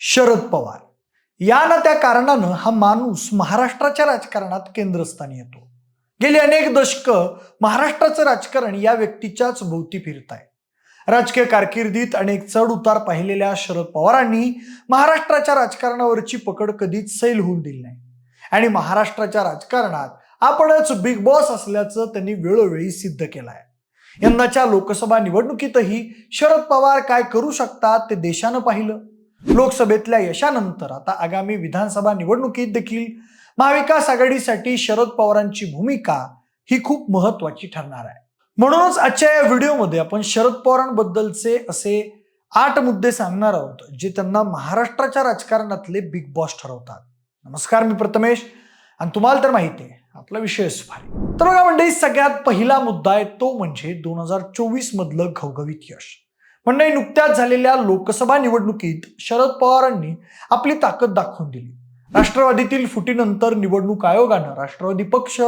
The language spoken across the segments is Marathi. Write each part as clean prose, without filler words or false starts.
शरद पवार या ना त्या कारणानं हा माणूस महाराष्ट्राच्या राजकारणात केंद्रस्थानी येतो. गेली अनेक दशकं महाराष्ट्राचं राजकारण या व्यक्तीच्याच भोवती फिरत आहे. राजकीय कारकिर्दीत अनेक चढ उतार पाहिलेल्या शरद पवारांनी महाराष्ट्राच्या राजकारणावरची पकड कधीच सैल होऊन दिली नाही आणि महाराष्ट्राच्या राजकारणात आपणच बिग बॉस असल्याचं त्यांनी वेळोवेळी सिद्ध केलं आहे. यंदाच्या लोकसभा निवडणुकीतही शरद पवार काय करू शकतात ते देशानं पाहिलं. लोकसभेतल्या यशानंतर आता आगामी विधानसभा निवडणुकीत देखील महाविकास आघाडीसाठी शरद पवारांची भूमिका ही खूप महत्वाची ठरणार आहे. म्हणूनच आजच्या या व्हिडिओमध्ये आपण शरद पवारांबद्दलचे असे 8 मुद्दे सांगणार आहोत जे त्यांना महाराष्ट्राच्या राजकारणातले बिग बॉस ठरवतात. नमस्कार, मी प्रथमेश आणि तुम्हाला तर माहिती आहे आपला विषय भारी. तर बघा मंडळी, सगळ्यात पहिला मुद्दा आहे तो म्हणजे 2024 मधलं घवघवीत यश. मंडळी, नुकत्याच झालेल्या लोकसभा निवडणुकीत शरद पवारांनी आपली ताकद दाखवून दिली. राष्ट्रवादीतील फुटीनंतर निवडणूक आयोगानं राष्ट्रवादी पक्ष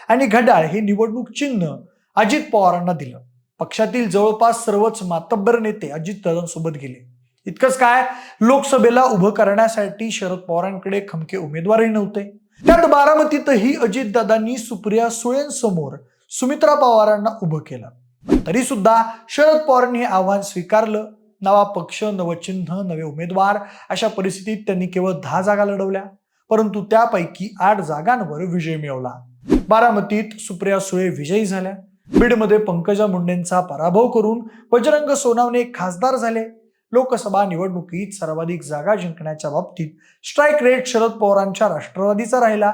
आणि घड्याळ हे निवडणूक चिन्ह अजित पवारांना दिलं. पक्षातील जवळपास सर्वच मातब्बर नेते अजितदादांसोबत गेले. इतकंच काय, लोकसभेला उभं करण्यासाठी शरद पवारांकडे खमके उमेदवारही नव्हते. त्यात बारामतीतही अजितदादांनी सुप्रिया सुळेंसमोर सुमित्रा पवारांना उभं केलं. तरी सुद्धा शरद पवारांनी हे आव्हान स्वीकारलं. नवा पक्ष, नवचिन्ह, नवे उमेदवार अशा परिस्थितीत त्यांनी केवळ 10 जागा लढवल्या, परंतु त्यापैकी 8 जागांवर विजय मिळवला. बारामतीत सुप्रिया सुळे विजयी झाल्या. बीडमध्ये पंकजा मुंडेंचा पराभव करून बजरंग सोनवणे खासदार झाले. लोकसभा निवडणुकीत सर्वाधिक जागा जिंकण्याच्या बाबतीत स्ट्राईक रेट शरद पवारांच्या राष्ट्रवादीचा राहिला.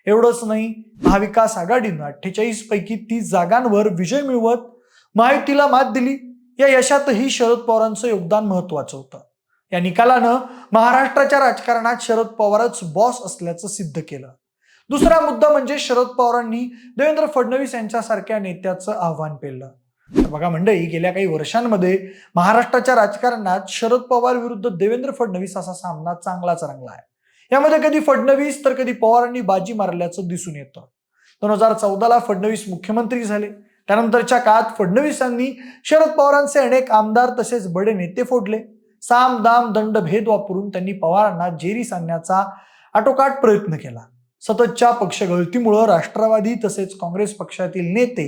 एवढंच नाही, महाविकास आघाडीनं 48 पैकी 30 जागांवर विजय मिळवत महायुतीला मात दिली. या यशातही शरद पवारांचं योगदान महत्वाचं होतं. या निकालानं महाराष्ट्राच्या राजकारणात शरद पवारच बॉस असल्याचं सिद्ध केलं. दुसरा मुद्दा म्हणजे शरद पवारांनी देवेंद्र फडणवीस यांच्यासारख्या नेत्याचं आव्हान पेललं. तर बघा मंडळी, गेल्या काही वर्षांमध्ये महाराष्ट्राच्या राजकारणात शरद पवार विरुद्ध देवेंद्र फडणवीस असा सामना चांगलाच रंगला आहे. यामध्ये कधी फडणवीस तर कधी पवारांनी बाजी मारल्याचं दिसून येतं. 2014ला फडणवीस मुख्यमंत्री झाले. त्यानंतरच्या काळात फडणवीसांनी शरद पवारांचे अनेक आमदार तसेच बडे नेते फोडले. साम दाम दंड भेद वापरून त्यांनी पवारांना जेरी सांगण्याचा आटोकाट प्रयत्न केला. सततच्या पक्षगळतीमुळे राष्ट्रवादी तसेच काँग्रेस पक्षातील नेते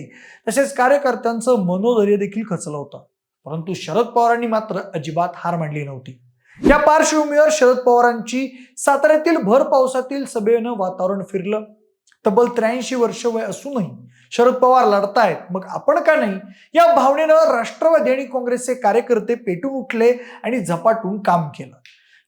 तसेच कार्यकर्त्यांचं मनोधैर्य देखील खचलं होतं. परंतु शरद पवारांनी मात्र अजिबात हार मानली नव्हती. या पार्श्वभूमीवर शरद पवारांची साताऱ्यातील भर पावसातील सभेनं वातावरण फिरलं. तब्बल 83 वर्ष वय असूनही शरद पवार लढतायत, मग आपण का नाही, या भावनेनं राष्ट्रवादी आणि काँग्रेसचे कार्यकर्ते पेटून उठले आणि झपाटून काम केलं.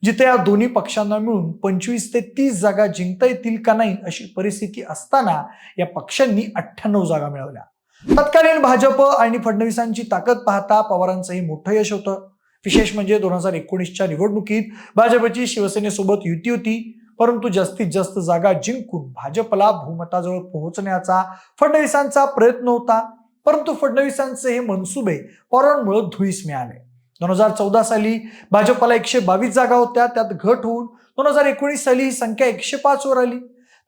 जिथे या दोन्ही पक्षांना मिळून 25 ते 30 जागा जिंकता येतील का नाही अशी परिस्थिती असताना या पक्षांनी 98 जागा मिळवल्या. तत्कालीन भाजप आणि फडणवीसांची ताकद पाहता पवारांचंही मोठं यश होतं. विशेष म्हणजे 2019च्या निवडणुकीत भाजपची शिवसेनेसोबत युती होती, परंतु जास्तीत जास्त जागा जिंकून भाजपला बहुमताजवळ पोहोचण्याचा फडणवीसांचा प्रयत्न होता. परंतु फडणवीसांचे हे मनसुबे पवारांमुळे धुळीस मिळाले. 2014 साली भाजपला 122 जागा होत्या, त्यात घट होऊन 2019 साली ही संख्या 105 वर आली.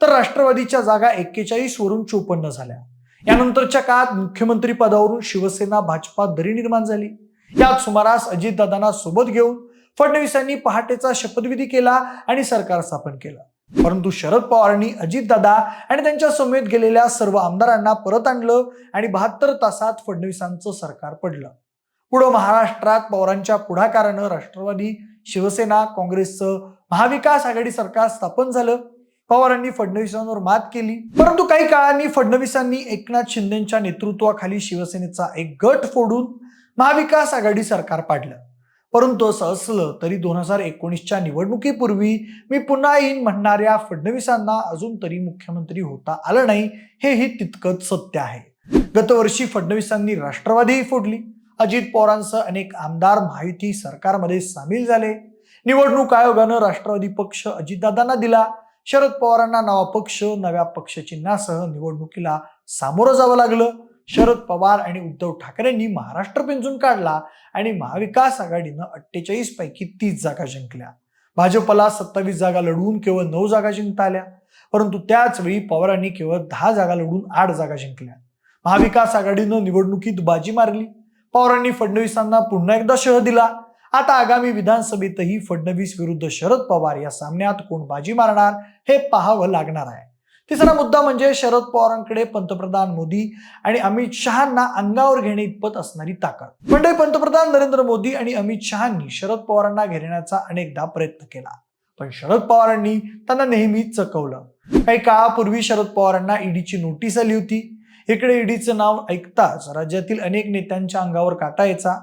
तर राष्ट्रवादीच्या जागा 41 वरून 54 झाल्या. यानंतरच्या काळात मुख्यमंत्री पदावरून शिवसेना भाजपात दरी निर्माण झाली. यात सुमारास अजितदादांना सोबत घेऊन फडणवीसांनी पहाटेचा शपथविधी केला आणि सरकार स्थापन केलं. परंतु शरद पवारांनी अजितदादा आणि त्यांच्या समेत गेलेल्या सर्व आमदारांना परत आणलं आणि 72 तासात फडणवीसांचं सरकार पडलं. पुढे महाराष्ट्रात पवारांच्या पुढाकारानं राष्ट्रवादी, शिवसेना, काँग्रेसचं महाविकास आघाडी सरकार स्थापन झालं. पवारांनी फडणवीसांवर मात केली. परंतु काही काळांनी फडणवीसांनी एकनाथ शिंदेच्या नेतृत्वाखाली शिवसेनेचा एक गट फोडून महाविकास आघाडी सरकार पाडलं. परंतु असं असलं तरी 2019च्या निवडणुकीपूर्वी मी पुन्हा येईन म्हणणाऱ्या फडणवीसांना अजून तरी मुख्यमंत्री होता आलं नाही, हेही तितकंच सत्य आहे. गतवर्षी फडणवीसांनी राष्ट्रवादीही फोडली. अजित पवारांसह अनेक आमदार महायुती सरकारमध्ये सामील झाले. निवडणूक आयोगानं राष्ट्रवादी पक्ष अजितदादांना दिला. शरद पवारांना नवा पक्ष, नव्या पक्षचिन्हासह निवडणुकीला सामोरं जावं लागलं. शरद पवार आणि उद्धव ठाकरेंनी महाराष्ट्र पिंजून काढला आणि महाविकास आघाडीनं 48 पैकी 30 जागा जिंकल्या. भाजपला 27 जागा लढवून केवळ 9 जागा जिंकता आल्या. परंतु त्याच वेळी पवारांनी केवळ 10 जागा लढवून 8 जागा जिंकल्या. महाविकास आघाडीनं निवडणुकीत बाजी मारली. पवारांनी फडणवीसांना पुन्हा एकदा शह दिला आता आगामी विधानसभेतही फडणवीस विरुद्ध शरद पवार या सामन्यात कोण बाजी मारणार हे पाहावं लागणार आहे. तिसरा मुद्दा म्हणजे शरद पवारांकडे पंतप्रधान मोदी आणि अमित शहांना अंगावर घेणे इतपत असणारी ताकद. म्हणजे पंतप्रधान नरेंद्र मोदी आणि अमित शहांनी शरद पवारांना घेरण्याचा अनेकदा प्रयत्न केला, पण शरद पवारांनी त्यांना नेहमीच चकवलं. काही काळापूर्वी शरद पवारांना ईडीची नोटीस आली होती. इकडे ईडीचं नाव ऐकताच राज्यातील अनेक नेत्यांच्या अंगावर काटा यायचा.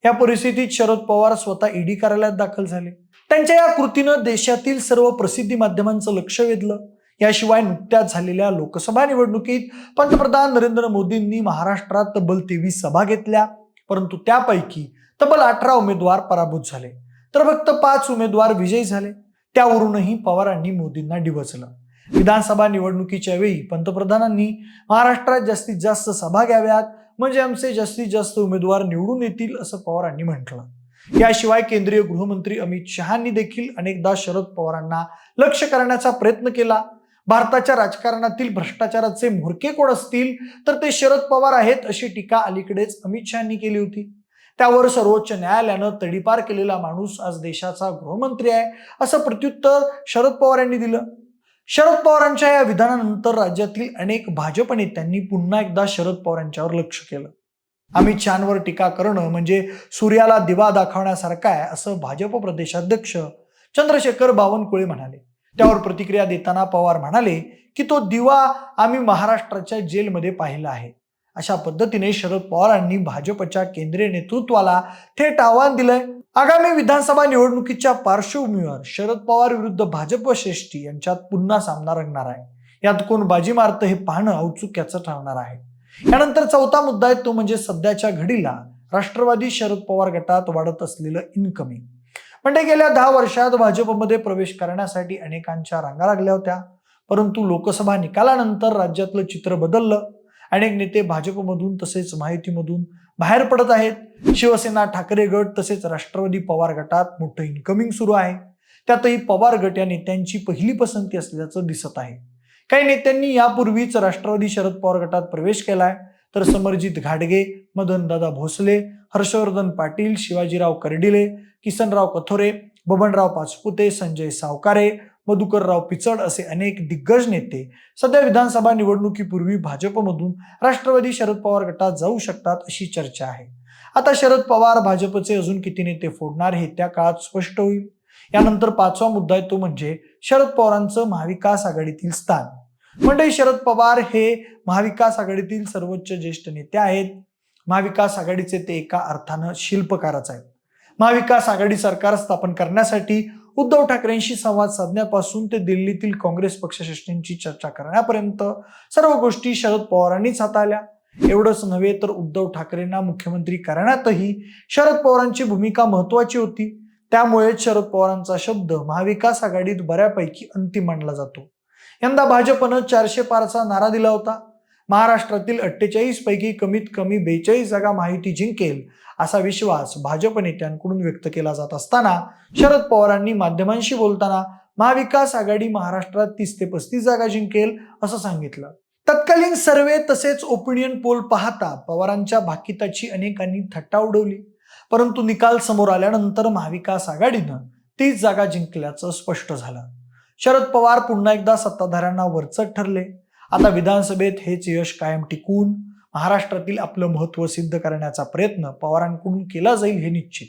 या परिस्थितीत शरद पवार स्वतः ईडी कार्यालयात दाखल झाले. त्यांच्या या कृतीनं देशातील सर्व प्रसिद्धी माध्यमांचं लक्ष वेधलं. याशिवाय नुकत्याच झालेल्या लोकसभा निवडणुकीत पंतप्रधान नरेंद्र मोदींनी महाराष्ट्रात तब्बल 23 सभा घेतल्या, परंतु त्यापैकी तब्बल 18 उमेदवार पराभूत झाले, तर फक्त 5 उमेदवार विजयी झाले. त्यावरूनही पवारांनी मोदींना डिवचलं. विधानसभा निवडणुकीच्या वेळी पंतप्रधानांनी महाराष्ट्रात जास्तीत जास्त सभा घ्याव्यात, म्हणजे आमचे जास्तीत जास्त उमेदवार निवडून येतील असं पवारांनी म्हटलं. याशिवाय केंद्रीय गृहमंत्री अमित शहांनी देखील अनेकदा शरद पवारांना लक्ष करण्याचा प्रयत्न केला. भारताच्या राजकारणातील भ्रष्टाचाराचे म्होरके कोण असतील तर ते शरद पवार आहेत, अशी टीका अलीकडेच अमित शहांनी केली होती. त्यावर सर्वोच्च न्यायालयानं तडीपार केलेला माणूस आज देशाचा गृहमंत्री आहे असं प्रत्युत्तर शरद पवार यांनी दिलं. शरद पवारांच्या या विधानानंतर राज्यातील अनेक भाजप नेत्यांनी पुन्हा एकदा शरद पवारांच्यावर लक्ष केलं. अमित शहांवर टीका करणं म्हणजे सूर्याला दिवा दाखवण्यासारखं आहे असं भाजप प्रदेशाध्यक्ष चंद्रशेखर बावनकुळे म्हणाले. त्यावर प्रतिक्रिया देताना पवार म्हणाले की तो दिवा आम्ही महाराष्ट्राच्या जेलमध्ये पाहिला आहे. अशा पद्धतीने शरद पवारांनी भाजपच्या केंद्रीय नेतृत्वाला थेट आव्हान दिलंय. आगामी विधानसभा निवडणुकीच्या पार्श्वभूमीवर शरद पवार विरुद्ध भाजप श्रेष्ठी यांच्यात पुन्हा सामना रंगणार आहे. यात कोण बाजी मारतं हे पाहणं औत्सुक्याचं ठरणार आहे. यानंतर चौथा मुद्दा आहे तो म्हणजे सध्याच्या घडीला राष्ट्रवादी शरद पवार गटात वाढत असलेलं इनकमिंग. म्हणजे गेल्या 10 वर्षात भाजपमध्ये प्रवेश करण्यासाठी अनेकांच्या रांगा लागल्या होत्या, परंतु लोकसभा निकालानंतर राज्यातलं चित्र बदललं. अनेक नेते भाजपमधून तसेच महायुतीमधून बाहेर पडत आहेत. शिवसेना, ठाकरे गट तसेच राष्ट्रवादी पवार गटात मोठं इनकमिंग सुरू आहे. त्यातही पवार गट या नेत्यांची पहिली पसंती असल्याचं दिसत आहे. काही नेत्यांनी यापूर्वीच राष्ट्रवादी शरद पवार गटात प्रवेश केलाय, तर समरजित घाटगे, मदनदादा भोसले, हर्षवर्धन पाटील, शिवाजीराव कर्डिले, किसनराव कथोरे, बबनराव पाचपुते, संजय सावकारे, मधुकरराव पिचड असे अनेक दिग्गज नेते सध्या विधानसभा निवडणुकीपूर्वी भाजपमधून राष्ट्रवादी शरद पवार गटात जाऊ शकतात अशी चर्चा आहे. आता शरद पवार भाजपचे अजून किती नेते फोडणार हे त्या काळात स्पष्ट होईल. यानंतर पाचवा मुद्दा आहे तो म्हणजे शरद पवारांचं महाविकास आघाडीतील स्थान. म्हणजे शरद पवार हे महाविकास आघाडीतील सर्वोच्च ज्येष्ठ नेते आहेत. महाविकास आघाडीचे ते एका अर्थानं शिल्पकारच आहेत. महाविकास आघाडी सरकार स्थापन करण्यासाठी उद्धव ठाकरेंशी संवाद साधण्यापासून ते दिल्लीतील काँग्रेस पक्षश्रेष्ठींची चर्चा करण्यापर्यंत सर्व गोष्टी शरद पवारांनीच हाताळल्या. एवढंच नव्हे तर उद्धव ठाकरेंना मुख्यमंत्री करण्यातही शरद पवारांची भूमिका महत्वाची होती. त्यामुळे शरद पवारांचा शब्द महाविकास आघाडीत बऱ्यापैकी अंतिम मानला जातो. यंदा भाजपनं 400 पारचा नारा दिला होता. महाराष्ट्रातील 48 पैकी कमीत कमी 42 जागा महायुती जिंकेल असा विश्वास भाजप नेत्यांकडून व्यक्त केला जात असताना शरद पवारांनी माध्यमांशी बोलताना महाविकास आघाडी महाराष्ट्रात 30 ते 35 जागा जिंकेल असं सांगितलं. तत्कालीन सर्वे तसेच ओपिनियन पोल पाहता पवारांच्या भाकिताची अनेकांनी थट्टा उडवली, परंतु निकाल समोर आल्यानंतर महाविकास आघाडीनं 30 जागा जिंकल्याचं स्पष्ट झालं. शरद पवार पुन्हा एकदा सत्ताधाऱ्यांना वरचढ ठरले. आता विधानसभेत हेच यश कायम टिकवून महाराष्ट्रातील आपलं महत्त्व सिद्ध करण्याचा प्रयत्न पवारांकडून केला जाईल हे निश्चित.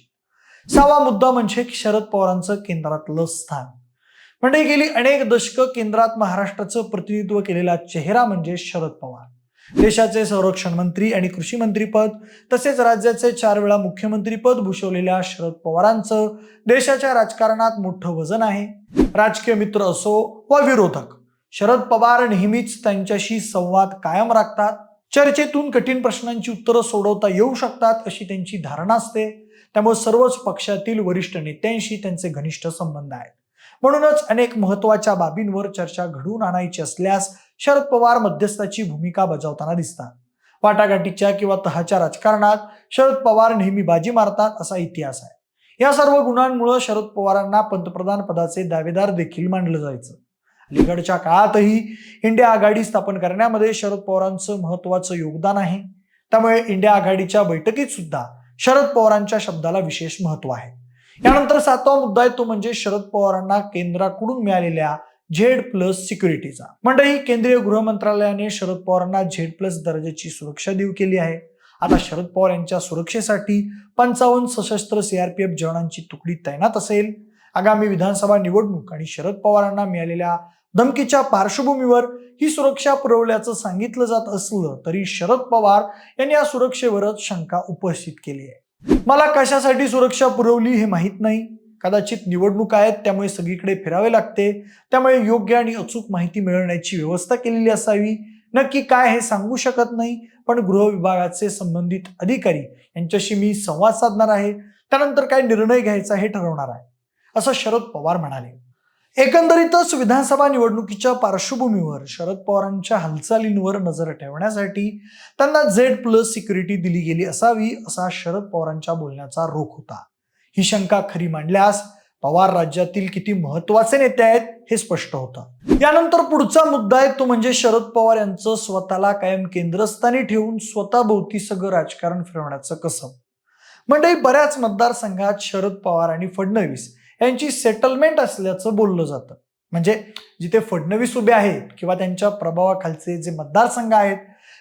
6वा मुद्दा म्हणजे शरद पवारांचं केंद्रातलं स्थान. म्हणजे गेली अनेक दशकं केंद्रात महाराष्ट्राचं प्रतिनिधित्व केलेला चेहरा म्हणजे शरद पवार. देशाचे संरक्षण मंत्री आणि कृषी मंत्रीपद तसेच राज्याचे 4 वेळा मुख्यमंत्रीपद भूषवलेल्या शरद पवारांचं देशाच्या राजकारणात मोठं वजन आहे. राजकीय मित्र असो वा विरोधक, शरद पवार नेहमीच त्यांच्याशी संवाद कायम राखतात. चर्चेतून कठीण प्रश्नांची उत्तरं सोडवता येऊ शकतात अशी त्यांची धारणा असते. त्यामुळे सर्वच पक्षातील वरिष्ठ नेत्यांशी त्यांचे घनिष्ठ संबंध आहेत. म्हणूनच अनेक महत्वाच्या बाबींवर चर्चा घडवून आणायची असल्यास शरद पवार मध्यस्थाची भूमिका बजावताना दिसतात. वाटाघाटीच्या किंवा तहाच्या राजकारणात शरद पवार नेहमी बाजी मारतात असा इतिहास आहे. या सर्व गुणांमुळे शरद पवारांना पंतप्रधान पदाचे दावेदार देखील मानलं जायचं. अलीकडच्या काळातही इंडिया आघाडी स्थापन करण्यामध्ये शरद पवारांचं महत्वाचं योगदान आहे. त्यामुळे इंडिया आघाडीच्या बैठकीत सुद्धा शरद पवारांच्या शब्दाला विशेष महत्व आहे. यानंतर 7वा मुद्दा आहे तो म्हणजे शरद पवारांना केंद्राकडून मिळालेल्या Z+ सिक्युरिटीचा. मंडळी, केंद्रीय गृह मंत्रालयाने शरद पवारांना Z+ दर्जाची सुरक्षा देऊ केली आहे. आता शरद पवार यांच्या सुरक्षेसाठी 55 सशस्त्र CRPF जवानांची तुकडी तैनात असेल. आगामी विधानसभा निवडणूक आणि शरद पवारांना मिळालेल्या धमकीच्या पार्श्वभूमीवर ही सुरक्षा पुरवल्याचं सांगितलं जात असलं तरी शरद पवार यांनी या सुरक्षेवरच शंका उपस्थित केली आहे. मला कशासाठी सुरक्षा पुरवली हे माहीत नाही. कदाचित निवडणूक आहेत त्यामुळे सगळीकडे फिरावे लागते, त्यामुळे योग्य आणि अचूक माहिती मिळवण्याची व्यवस्था केलेली असावी. नक्की काय हे सांगू शकत नाही, पण गृह विभागाचे संबंधित अधिकारी यांच्याशी मी संवाद साधणार आहे. त्यानंतर काय निर्णय घ्यायचा हे ठरवणार आहे, असं शरद पवार म्हणाले. एकंदरीतच विधानसभा निवडणुकीच्या पार्श्वभूमीवर शरद पवारांच्या हालचालींवर नजर ठेवण्यासाठी त्यांना Z+ सिक्युरिटी दिली गेली असावी असा शरद पवारांच्या बोलण्याचा रोख होता. ही शंका खरी मांडल्यास पवार राज्यातील किती महत्वाचे नेते आहेत हे स्पष्ट होतं. यानंतर पुढचा मुद्दा आहे तो म्हणजे शरद पवार यांचं स्वतःला कायम केंद्रस्थानी ठेवून स्वतःभोवती सगळं राजकारण फिरवण्याचं कसं. मंडळी, बऱ्याच मतदारसंघात शरद पवार आणि फडणवीस यांची सेटलमेंट असल्याचं बोललं जातं. म्हणजे जिथे फडणवीस उभे आहेत किंवा त्यांच्या प्रभावाखालचे जे मतदारसंघ आहेत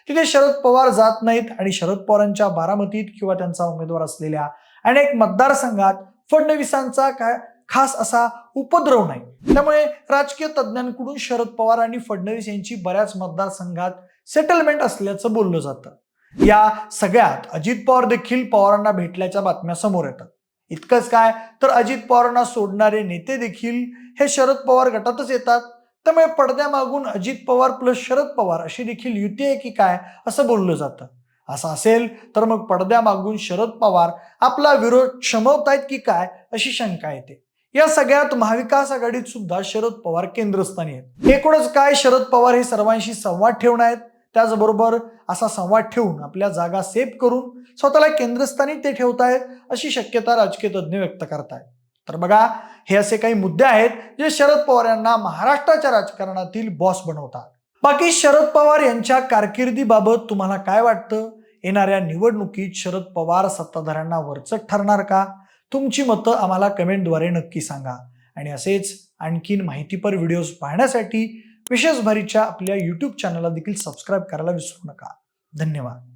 तिथे शरद पवार जात नाहीत आणि शरद पवारांच्या बारामतीत किंवा त्यांचा उमेदवार असलेल्या अनेक मतदारसंघात फडणवीसांचा काय खास असा उपद्रव नाही. त्यामुळे राजकीय तज्ज्ञांकडून शरद पवार आणि फडणवीस यांची बऱ्याच मतदारसंघात सेटलमेंट असल्याचं बोललं जातं. या सगळ्यात अजित पवार देखील पवारांना भेटल्याच्या बातम्या समोर येतात. इतकंच काय तर अजित पवारांना सोडणारे नेते देखील हे शरद पवार गटातच येतात. त्यामुळे पडद्यामागून अजित पवार प्लस शरद पवार अशी देखील युती आहे की काय असं बोललं जातं. असं असेल तर मग पडद्यामागून शरद पवार आपला विरोध शमवतायत की काय अशी शंका येते. या सगळ्यात महाविकास आघाडीत सुद्धा शरद पवार केंद्रस्थानी आहेत. एकूणच काय, शरद पवार हे सर्वांशी संवाद ठेवून आहेत. त्याचबरोबर असा संवाद ठेवून आपल्या जागा सेव्ह करून स्वतःला केंद्रस्थानी ते ठेवतायत अशी शक्यता राजकीय तज्ज्ञ व्यक्त करतायत. तर बघा, हे असे काही मुद्दे आहेत जे शरद पवार यांना महाराष्ट्राच्या राजकारणातील बॉस बनवतात. बाकी शरद पवार यांच्या कारकिर्दीबाबत तुम्हाला काय वाटतं? येणाऱ्या निवडणुकीत शरद पवार सत्ताधाऱ्यांना वरचढ ठरणार का? तुमची मतं आम्हाला कमेंटद्वारे नक्की सांगा. आणि असेच आणखीन माहितीपर व्हिडिओज पाहण्यासाठी विशेष भरीच्या आपल्या YouTube चॅनलला देखील सबस्क्राईब करायला विसरू नका. धन्यवाद.